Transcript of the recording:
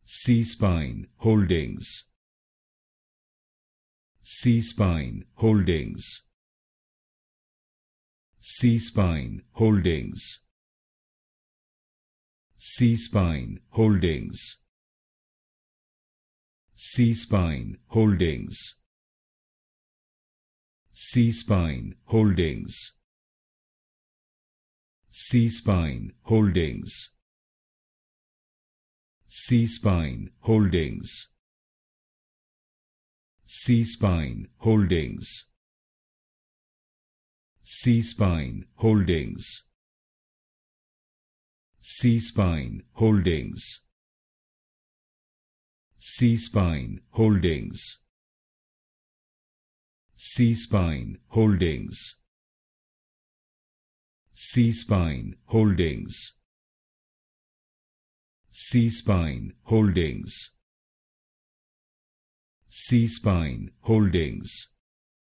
SeaSpine Holdings. SeaSpine Holdings. SeaSpine Holdings. SeaSpine Holdings. SeaSpine Holdings. SeaSpine Holdings. SeaSpine Holdings. SeaSpine Holdings. SeaSpine Holdings. SeaSpine Holdings. SeaSpine Holdings. SeaSpine Holdings. SeaSpine Holdings. SeaSpine Holdings. SeaSpine Holdings. SeaSpine Holdings.